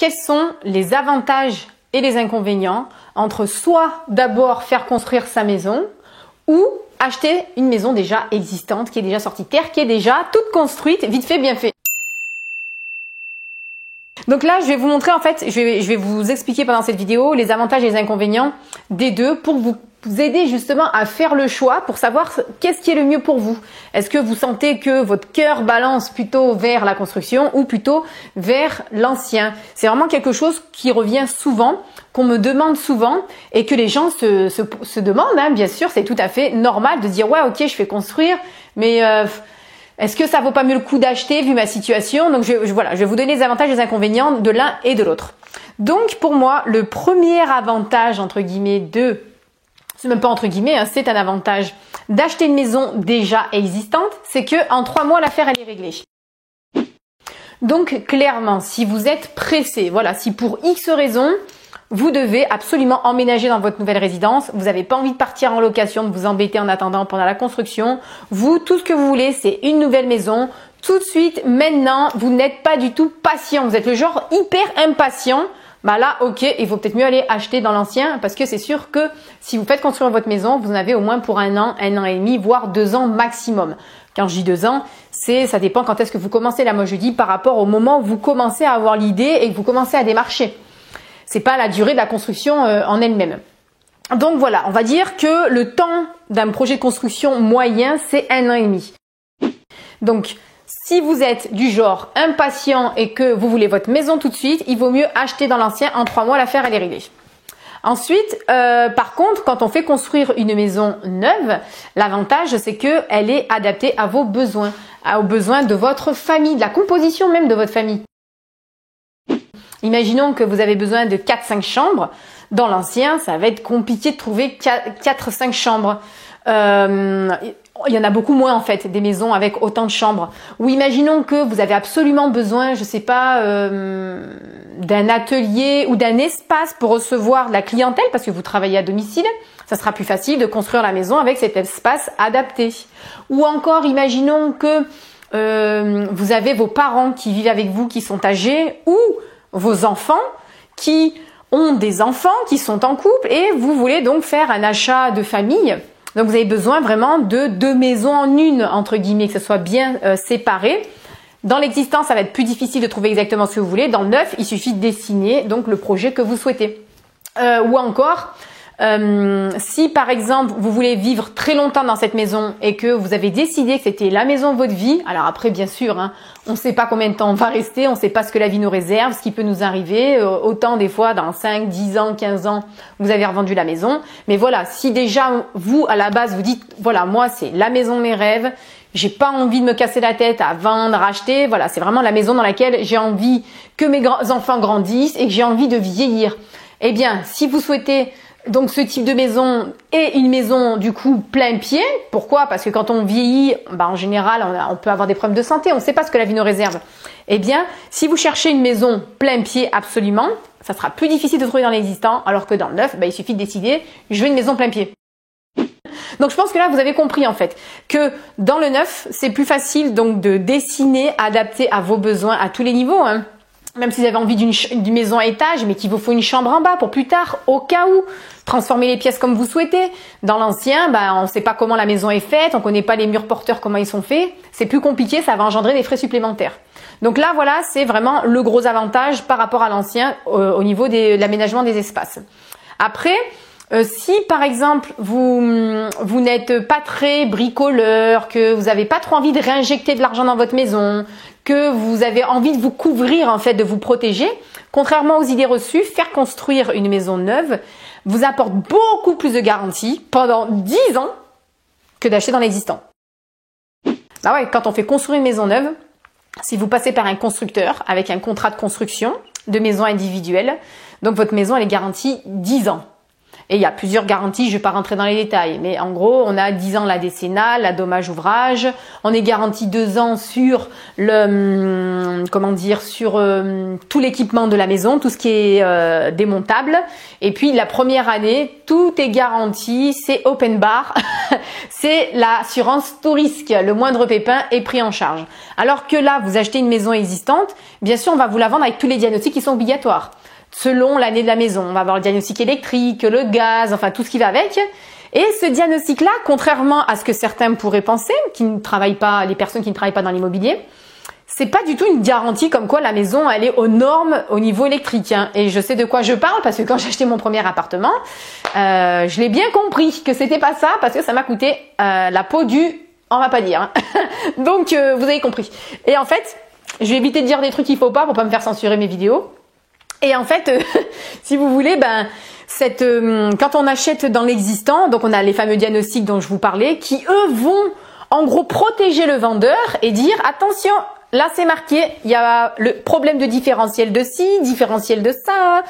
quels sont les avantages et les inconvénients entre soit d'abord faire construire sa maison ou acheter une maison déjà existante, qui est déjà sortie de terre, qui est déjà toute construite, vite fait, bien fait. Donc là, je vais vous montrer en fait, je vais vous expliquer pendant cette vidéo les avantages et les inconvénients des deux pour vous aider justement à faire le choix pour savoir qu'est-ce qui est le mieux pour vous. Est-ce que vous sentez que votre cœur balance plutôt vers la construction ou plutôt vers l'ancien? C'est vraiment quelque chose qui revient souvent, qu'on me demande souvent et que les gens se demandent, hein, bien sûr, c'est tout à fait normal de dire ouais, ok, je fais construire, mais est-ce que ça vaut pas mieux le coup d'acheter vu ma situation? Donc voilà, je vais vous donner les avantages et les inconvénients de l'un et de l'autre. Donc pour moi, le premier avantage entre guillemets c'est même pas entre guillemets, hein, c'est un avantage d'acheter une maison déjà existante, c'est que en 3 mois l'affaire elle est réglée. Donc clairement, si vous êtes pressé, voilà, si pour X raison vous devez absolument emménager dans votre nouvelle résidence. Vous n'avez pas envie de partir en location, de vous embêter en attendant pendant la construction. Vous, tout ce que vous voulez, c'est une nouvelle maison. Tout de suite, maintenant, vous n'êtes pas du tout patient. Vous êtes le genre hyper impatient. Bah là, ok, il vaut peut-être mieux aller acheter dans l'ancien parce que c'est sûr que si vous faites construire votre maison, vous en avez au moins pour 1 an et demi, voire 2 ans maximum. Quand je dis 2 ans, ça dépend quand est-ce que vous commencez. Là, moi, je dis par rapport au moment où vous commencez à avoir l'idée et que vous commencez à démarcher. C'est pas la durée de la construction en elle-même. Donc voilà, on va dire que le temps d'un projet de construction moyen, c'est 1 an et demi. Donc, si vous êtes du genre impatient et que vous voulez votre maison tout de suite, il vaut mieux acheter dans l'ancien. En 3 mois, l'affaire elle est réglée. Ensuite, par contre, quand on fait construire une maison neuve, l'avantage c'est que elle est adaptée à vos besoins, aux besoins de votre famille, de la composition même de votre famille. Imaginons que vous avez besoin de 4-5 chambres. Dans l'ancien, ça va être compliqué de trouver 4-5 chambres. Il y en a beaucoup moins en fait, des maisons avec autant de chambres. Ou imaginons que vous avez absolument besoin, je sais pas, d'un atelier ou d'un espace pour recevoir de la clientèle parce que vous travaillez à domicile. Ça sera plus facile de construire la maison avec cet espace adapté. Ou encore, imaginons que vous avez vos parents qui vivent avec vous, qui sont âgés, ou vos enfants qui ont des enfants, qui sont en couple et vous voulez donc faire un achat de famille. Donc vous avez besoin vraiment de 2 maisons en une, entre guillemets, que ce soit bien séparé. Dans l'existant, ça va être plus difficile de trouver exactement ce que vous voulez. Dans le neuf, il suffit de dessiner donc le projet que vous souhaitez. Ou encore, si par exemple vous voulez vivre très longtemps dans cette maison et que vous avez décidé que c'était la maison de votre vie, alors après bien sûr, hein, on ne sait pas combien de temps on va rester, on ne sait pas ce que la vie nous réserve, ce qui peut nous arriver, autant des fois dans 5, 10 ans, 15 ans, vous avez revendu la maison. Mais voilà, si déjà vous à la base vous dites, voilà, moi c'est la maison de mes rêves, j'ai pas envie de me casser la tête à vendre, acheter, voilà, c'est vraiment la maison dans laquelle j'ai envie que mes enfants grandissent et que j'ai envie de vieillir. Eh bien, si vous souhaitez donc ce type de maison est une maison du coup plein pied. Pourquoi? Parce que quand on vieillit, en général, on peut avoir des problèmes de santé. On ne sait pas ce que la vie nous réserve. Eh bien, si vous cherchez une maison plein pied absolument, ça sera plus difficile de trouver dans l'existant, alors que dans le neuf, il suffit de décider, je veux une maison plein pied. Donc je pense que là, vous avez compris en fait que dans le neuf, c'est plus facile donc de dessiner, adapter à vos besoins à tous les niveaux, hein. Même si vous avez envie d'une maison à étage, mais qu'il vous faut une chambre en bas pour plus tard, au cas où. Transformer les pièces comme vous souhaitez. Dans l'ancien, on ne sait pas comment la maison est faite, on ne connaît pas les murs porteurs, comment ils sont faits. C'est plus compliqué, ça va engendrer des frais supplémentaires. Donc là, voilà, c'est vraiment le gros avantage par rapport à l'ancien au niveau de l'aménagement des espaces. Après, si par exemple vous n'êtes pas très bricoleur, que vous n'avez pas trop envie de réinjecter de l'argent dans votre maison, que vous avez envie de vous couvrir en fait, de vous protéger, contrairement aux idées reçues, faire construire une maison neuve vous apporte beaucoup plus de garanties pendant 10 ans que d'acheter dans l'existant. Bah ouais, quand on fait construire une maison neuve, si vous passez par un constructeur avec un contrat de construction de maison individuelle, donc votre maison elle est garantie 10 ans. Et il y a plusieurs garanties, je vais pas rentrer dans les détails, mais en gros, on a 10 ans la décennale, la dommage ouvrage, on est garanti 2 ans sur le, comment dire, sur tout l'équipement de la maison, tout ce qui est démontable. Et puis la première année, tout est garanti, c'est open bar, c'est l'assurance tout risque, le moindre pépin est pris en charge. Alors que là, vous achetez une maison existante, bien sûr, on va vous la vendre avec tous les diagnostics qui sont obligatoires. Selon l'année de la maison, on va avoir le diagnostic électrique, le gaz, enfin tout ce qui va avec. Et ce diagnostic-là, contrairement à ce que certains pourraient penser, qui ne travaillent pas, les personnes qui ne travaillent pas dans l'immobilier, c'est pas du tout une garantie comme quoi la maison elle est aux normes au niveau électrique. Hein. Et je sais de quoi je parle parce que quand j'ai acheté mon premier appartement, je l'ai bien compris que c'était pas ça parce que ça m'a coûté la peau du, on va pas dire. Hein. Donc vous avez compris. Et en fait, je vais éviter de dire des trucs qu'il faut pas pour pas me faire censurer mes vidéos. Et en fait, si vous voulez, quand on achète dans l'existant, donc on a les fameux diagnostics dont je vous parlais, qui eux vont en gros protéger le vendeur et dire attention, là c'est marqué, il y a le problème de différentiel de ci, différentiel de ça.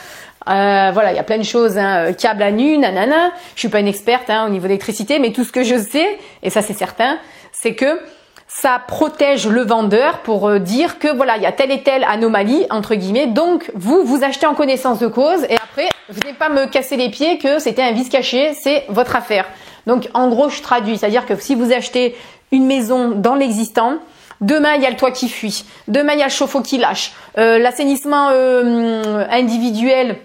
Voilà, il y a plein de choses, hein, câble à nu, nanana. Je suis pas une experte au niveau d'électricité, mais tout ce que je sais, et ça c'est certain, c'est que ça protège le vendeur pour dire que voilà, il y a telle et telle anomalie, entre guillemets. Donc, vous achetez en connaissance de cause et après, venez pas me casser les pieds que c'était un vice caché, c'est votre affaire. Donc, en gros, je traduis. C'est-à-dire que si vous achetez une maison dans l'existant, demain, il y a le toit qui fuit. Demain, il y a le chauffe-eau qui lâche. L'assainissement individuel,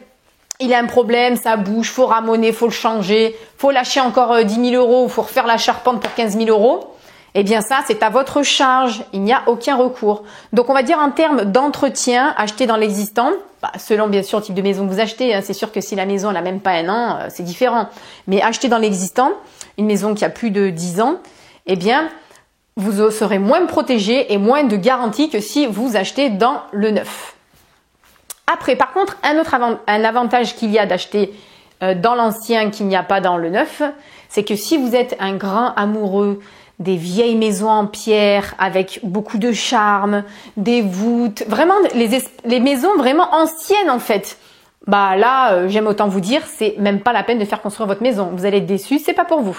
il a un problème, ça bouge, faut ramoner, faut le changer, faut lâcher encore 10 000 euros, faut refaire la charpente pour 15 000 euros. Eh bien ça, c'est à votre charge, il n'y a aucun recours. Donc on va dire en termes d'entretien, acheter dans l'existant, selon bien sûr le type de maison que vous achetez, hein, c'est sûr que si la maison n'a même pas un an, c'est différent. Mais acheter dans l'existant, une maison qui a plus de 10 ans, eh bien vous serez moins protégé et moins de garantie que si vous achetez dans le neuf. Après, par contre, un avantage qu'il y a d'acheter dans l'ancien qu'il n'y a pas dans le neuf, c'est que si vous êtes un grand amoureux des vieilles maisons en pierre avec beaucoup de charme, des voûtes, vraiment les maisons vraiment anciennes en fait. Là, j'aime autant vous dire, c'est même pas la peine de faire construire votre maison. Vous allez être déçus, c'est pas pour vous.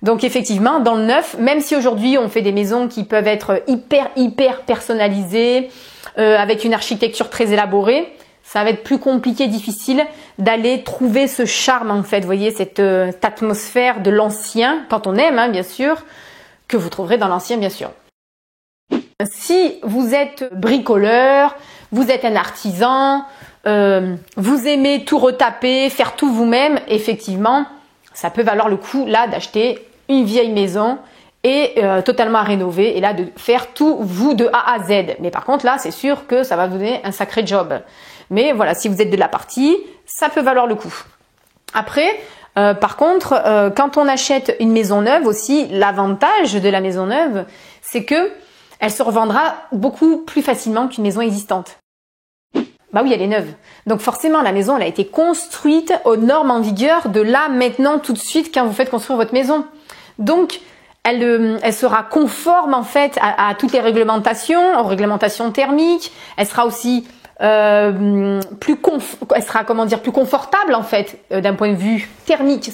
Donc effectivement, dans le neuf, même si aujourd'hui on fait des maisons qui peuvent être hyper personnalisées, avec une architecture très élaborée, ça va être plus compliqué, difficile d'aller trouver ce charme en fait. Vous voyez, cette atmosphère de l'ancien, quand on aime, hein, bien sûr, que vous trouverez dans l'ancien, bien sûr. Si vous êtes bricoleur, vous êtes un artisan, vous aimez tout retaper, faire tout vous-même, effectivement, ça peut valoir le coup là d'acheter une vieille maison et totalement à rénover et là de faire tout vous de A à Z. Mais par contre là, c'est sûr que ça va vous donner un sacré job. Mais voilà, si vous êtes de la partie, ça peut valoir le coup. Après, par contre, quand on achète une maison neuve aussi, l'avantage de la maison neuve, c'est que elle se revendra beaucoup plus facilement qu'une maison existante. Bah oui, elle est neuve. Donc forcément, la maison, elle a été construite aux normes en vigueur de là, maintenant, tout de suite, quand vous faites construire votre maison. Donc, elle sera conforme en fait à toutes les réglementations, aux réglementations thermiques. Elle sera aussi plus confortable en fait d'un point de vue thermique.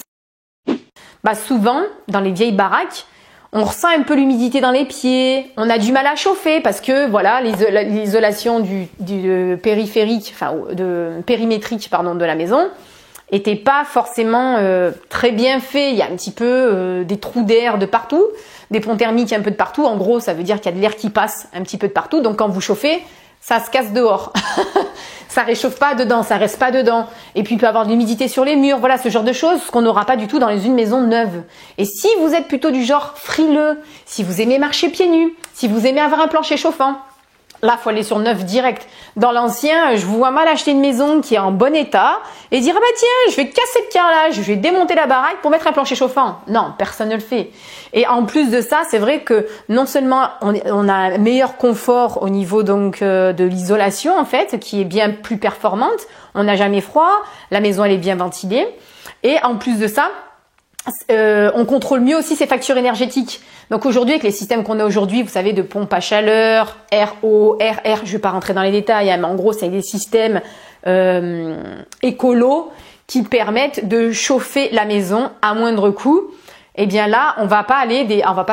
Souvent dans les vieilles baraques, on ressent un peu l'humidité dans les pieds, on a du mal à chauffer parce que voilà l'isolation du périmétrique de la maison était pas forcément très bien fait. Il y a un petit peu des trous d'air de partout, des ponts thermiques un peu de partout. En gros, ça veut dire qu'il y a de l'air qui passe un petit peu de partout. Donc quand vous chauffez, ça se casse dehors. Ça réchauffe pas dedans, ça reste pas dedans. Et puis il peut y avoir de l'humidité sur les murs, voilà ce genre de choses, ce qu'on n'aura pas du tout dans une maison neuve. Et si vous êtes plutôt du genre frileux, si vous aimez marcher pieds nus, si vous aimez avoir un plancher chauffant, là faut aller sur neuf direct. Dans l'ancien, je vous vois mal acheter une maison qui est en bon état et dire tiens, je vais casser le carrelage, je vais démonter la baraque pour mettre un plancher chauffant. Non, personne ne le fait. Et en plus de ça, c'est vrai que non seulement on a un meilleur confort au niveau donc de l'isolation en fait, qui est bien plus performante, on n'a jamais froid, la maison elle est bien ventilée et en plus de ça, on contrôle mieux aussi ses factures énergétiques. Donc aujourd'hui, avec les systèmes qu'on a aujourd'hui, vous savez, de pompe à chaleur, RO, RR, je vais pas rentrer dans les détails, hein, mais en gros, c'est des systèmes écolos qui permettent de chauffer la maison à moindre coût. Eh bien là, on va pas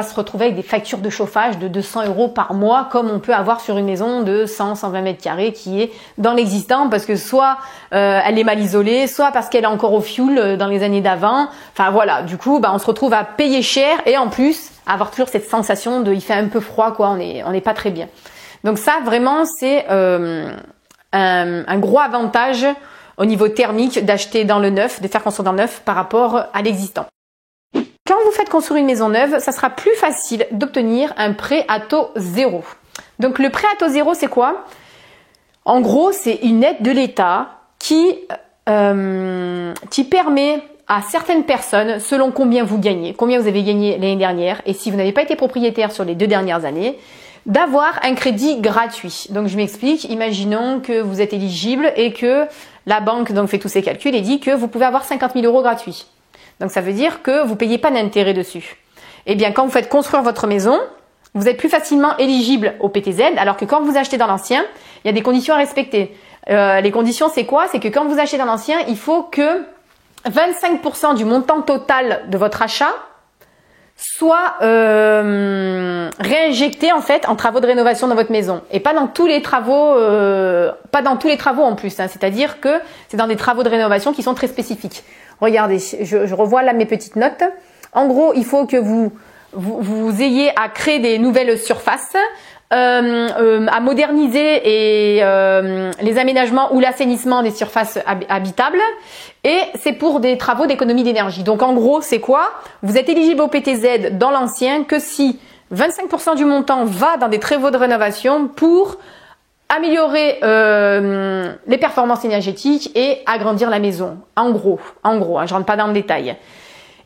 se retrouver avec des factures de chauffage de 200 € par mois comme on peut avoir sur une maison de 100-120 mètres carrés qui est dans l'existant parce que soit elle est mal isolée, soit parce qu'elle est encore au fioul dans les années d'avant. Enfin voilà, du coup, on se retrouve à payer cher et en plus avoir toujours cette sensation de il fait un peu froid quoi, on est pas très bien. Donc ça vraiment c'est un gros avantage au niveau thermique d'acheter dans le neuf, de faire construire dans le neuf par rapport à l'existant. Quand vous faites construire une maison neuve, ça sera plus facile d'obtenir un prêt à taux zéro. Donc le prêt à taux zéro, c'est quoi? En gros, c'est une aide de l'État qui permet à certaines personnes, selon combien vous gagnez, combien vous avez gagné l'année dernière, et si vous n'avez pas été propriétaire sur les 2 dernières années, d'avoir un crédit gratuit. Donc je m'explique, imaginons que vous êtes éligible et que la banque donc fait tous ses calculs et dit que vous pouvez avoir 50 000 € gratuits. Donc ça veut dire que vous payez pas d'intérêt dessus. Eh bien, quand vous faites construire votre maison, vous êtes plus facilement éligible au PTZ, alors que quand vous achetez dans l'ancien, il y a des conditions à respecter. Les conditions, c'est quoi? C'est que quand vous achetez dans l'ancien, il faut que 25% du montant total de votre achat soit réinjecté en fait en travaux de rénovation dans votre maison et pas dans tous les travaux en plus, hein. C'est-à-dire que c'est dans des travaux de rénovation qui sont très spécifiques. Regardez, je revois là mes petites notes. En gros, il faut que vous ayez à créer des nouvelles surfaces, à moderniser les aménagements ou l'assainissement des surfaces habitables. Et c'est pour des travaux d'économie d'énergie. Donc en gros, c'est quoi? Vous êtes éligible au PTZ dans l'ancien que si 25% du montant va dans des travaux de rénovation pour améliorer les performances énergétiques et agrandir la maison. En gros, hein, je rentre pas dans le détail.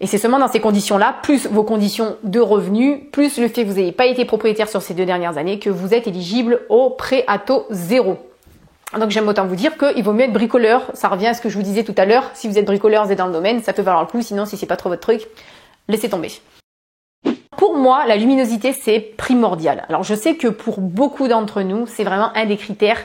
Et c'est seulement dans ces conditions-là, plus vos conditions de revenus, plus le fait que vous n'ayez pas été propriétaire sur ces 2 dernières années, que vous êtes éligible au prêt à taux zéro. Donc j'aime autant vous dire qu'il vaut mieux être bricoleur. Ça revient à ce que je vous disais tout à l'heure. Si vous êtes bricoleur, vous êtes dans le domaine, ça peut valoir le coup. Sinon, si c'est pas trop votre truc, laissez tomber. Pour moi, la luminosité, c'est primordial. Alors, je sais que pour beaucoup d'entre nous, c'est vraiment un des critères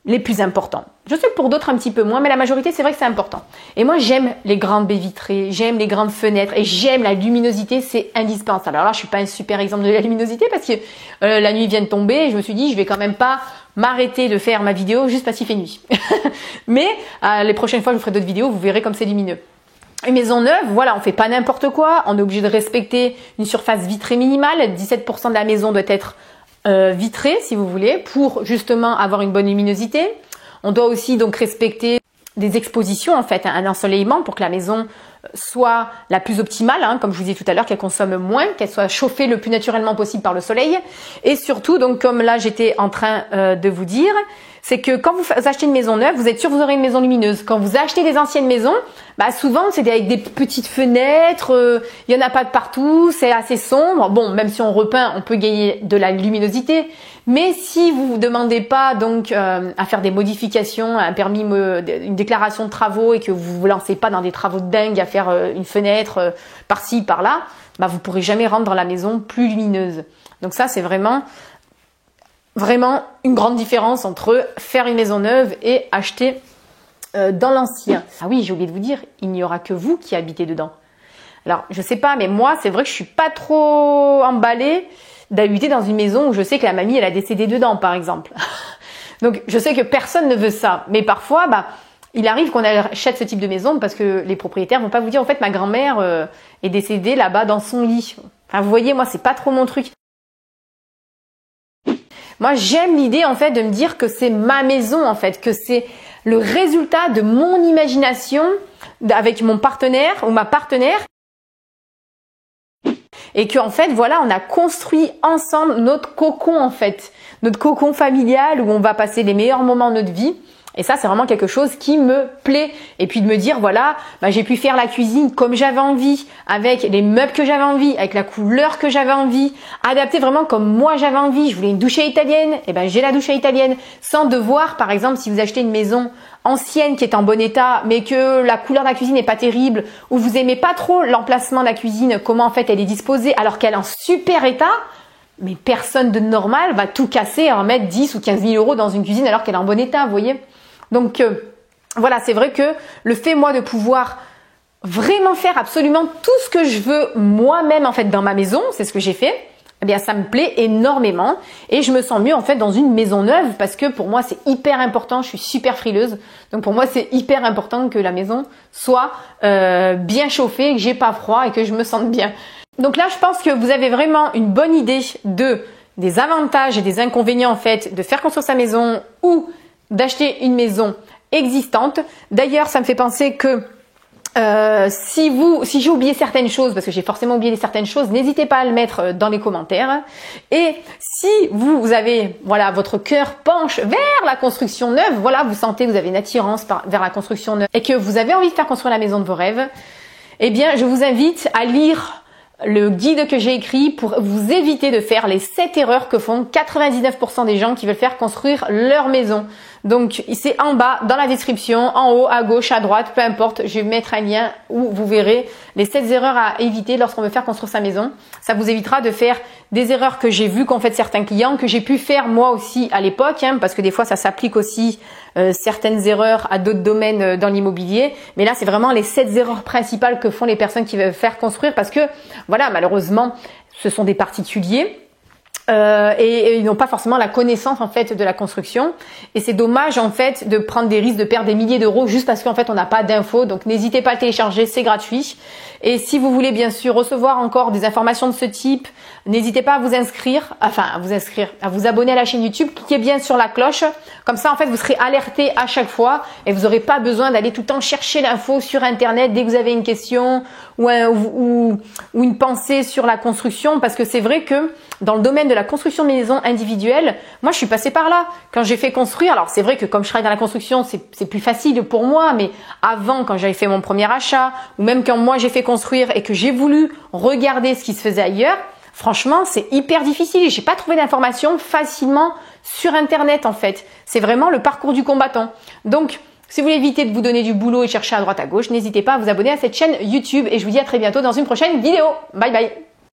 les plus importants. Je sais que pour d'autres, un petit peu moins, mais la majorité, c'est vrai que c'est important. Et moi, j'aime les grandes baies vitrées, j'aime les grandes fenêtres et j'aime la luminosité, c'est indispensable. Alors là, je suis pas un super exemple de la luminosité parce que la nuit vient de tomber et je me suis dit, je vais quand même pas m'arrêter de faire ma vidéo juste parce qu'il fait nuit. Mais les prochaines fois, je ferai d'autres vidéos, vous verrez comme c'est lumineux. Une maison neuve, voilà, on fait pas n'importe quoi. On est obligé de respecter une surface vitrée minimale. 17% de la maison doit être vitrée, si vous voulez, pour justement avoir une bonne luminosité. On doit aussi donc respecter des expositions, en fait, un ensoleillement pour que la maison soit la plus optimale, hein, comme je vous disais tout à l'heure, qu'elle consomme moins, qu'elle soit chauffée le plus naturellement possible par le soleil. Et surtout, donc comme là j'étais en train de vous dire, c'est que quand vous achetez une maison neuve, vous êtes sûr que vous aurez une maison lumineuse. Quand vous achetez des anciennes maisons, souvent c'est avec des petites fenêtres, il y en a pas de partout, c'est assez sombre. Bon, même si on repeint, on peut gagner de la luminosité. Mais si vous vous demandez pas donc à faire des modifications, un permis, une déclaration de travaux et que vous vous lancez pas dans des travaux de dingue à faire une fenêtre par-ci par-là, vous pourrez jamais rendre la maison plus lumineuse. Donc ça c'est vraiment une grande différence entre faire une maison neuve et acheter dans l'ancien. Ah oui, j'ai oublié de vous dire, il n'y aura que vous qui habitez dedans. Alors, je sais pas, mais moi, c'est vrai que je suis pas trop emballée d'habiter dans une maison où je sais que la mamie, elle a décédé dedans, par exemple. Donc, je sais que personne ne veut ça. Mais parfois, il arrive qu'on achète ce type de maison parce que les propriétaires vont pas vous dire, en fait, ma grand-mère est décédée là-bas dans son lit. Enfin, vous voyez, moi, c'est pas trop mon truc. Moi, j'aime l'idée, en fait, de me dire que c'est ma maison, en fait, que c'est le résultat de mon imagination avec mon partenaire ou ma partenaire. Et que, en fait, voilà, on a construit ensemble notre cocon, en fait. Notre cocon familial où on va passer les meilleurs moments de notre vie. Et ça, c'est vraiment quelque chose qui me plaît. Et puis de me dire, voilà, j'ai pu faire la cuisine comme j'avais envie, avec les meubles que j'avais envie, avec la couleur que j'avais envie, adapter vraiment comme moi j'avais envie. Je voulais une douche italienne, et j'ai la douche italienne, sans devoir, par exemple, si vous achetez une maison ancienne qui est en bon état, mais que la couleur de la cuisine n'est pas terrible, ou vous aimez pas trop l'emplacement de la cuisine, comment en fait elle est disposée, alors qu'elle est en super état, mais personne de normal va tout casser et en mettre 10 ou 15 000 € dans une cuisine alors qu'elle est en bon état, vous voyez. Donc, voilà, c'est vrai que le fait, moi, de pouvoir vraiment faire absolument tout ce que je veux moi-même, en fait, dans ma maison, c'est ce que j'ai fait, eh bien, ça me plaît énormément et je me sens mieux, en fait, dans une maison neuve parce que pour moi, c'est hyper important. Je suis super frileuse. Donc, pour moi, c'est hyper important que la maison soit bien chauffée, que j'ai pas froid et que je me sente bien. Donc là, je pense que vous avez vraiment une bonne idée des avantages et des inconvénients, en fait, de faire construire sa maison ou d'acheter une maison existante. D'ailleurs, ça me fait penser que si j'ai oublié certaines choses, parce que j'ai forcément oublié certaines choses, n'hésitez pas à le mettre dans les commentaires. Et si vous avez, voilà, votre cœur penche vers la construction neuve, voilà, vous sentez que vous avez une attirance vers la construction neuve et que vous avez envie de faire construire la maison de vos rêves, eh bien, je vous invite à lire le guide que j'ai écrit pour vous éviter de faire les 7 erreurs que font 99% des gens qui veulent faire construire leur maison. Donc, c'est en bas, dans la description, en haut, à gauche, à droite, peu importe. Je vais mettre un lien où vous verrez les 7 erreurs à éviter lorsqu'on veut faire construire sa maison. Ça vous évitera de faire des erreurs que j'ai vues qu'ont fait certains clients, que j'ai pu faire moi aussi à l'époque, parce que des fois, ça s'applique aussi certaines erreurs à d'autres domaines dans l'immobilier. Mais là, c'est vraiment les 7 erreurs principales que font les personnes qui veulent faire construire parce que, voilà, malheureusement, ce sont des particuliers. Et ils n'ont pas forcément la connaissance en fait de la construction et c'est dommage en fait de prendre des risques de perdre des milliers d'euros juste parce qu'en fait on n'a pas d'infos. Donc n'hésitez pas à le télécharger, c'est gratuit. Et si vous voulez bien sûr recevoir encore des informations de ce type, n'hésitez pas à vous inscrire, à vous abonner à la chaîne YouTube, cliquez bien sur la cloche, comme ça en fait vous serez alerté à chaque fois et vous n'aurez pas besoin d'aller tout le temps chercher l'info sur internet dès que vous avez une question ou une pensée sur la construction, parce que c'est vrai que dans le domaine de la construction de maisons individuelles, moi je suis passée par là. Quand j'ai fait construire, alors c'est vrai que comme je travaille dans la construction, c'est plus facile pour moi, mais avant, quand j'avais fait mon premier achat, ou même quand moi j'ai fait construire et que j'ai voulu regarder ce qui se faisait ailleurs, franchement c'est hyper difficile. J'ai pas trouvé d'informations facilement sur internet en fait. C'est vraiment le parcours du combattant. Donc si vous voulez éviter de vous donner du boulot et chercher à droite à gauche, n'hésitez pas à vous abonner à cette chaîne YouTube et je vous dis à très bientôt dans une prochaine vidéo. Bye bye.